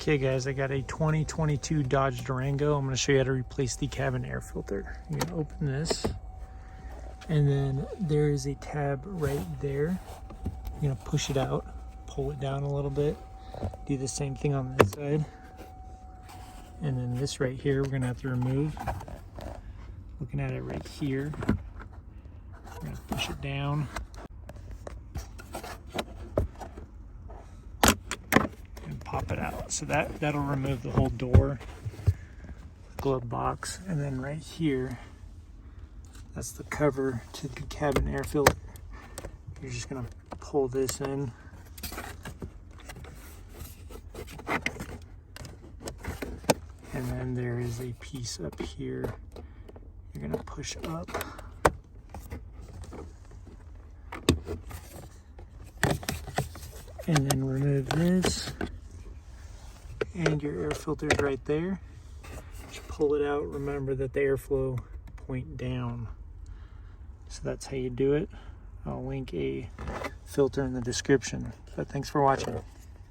Okay guys, I got a 2022 Dodge Durango. I'm going to show you how to replace the cabin air filter. You're going to open this, and then there is a tab right there. You're going to push it out, pull it down a little bit. Do the same thing on this side. And then this right here, we're going to have to remove. Looking at it right here, we're going to push it down. Pop it out. So that'll remove the whole door, glove box, and then right here, that's the cover to the cabin air filter. You're just gonna pull this in. And then there is a piece up here. You're gonna push up. And then remove this. And your air filter is right there. Just pull it out. Remember that the airflow point down. So that's how you do it. I'll link a filter in the description. But thanks for watching.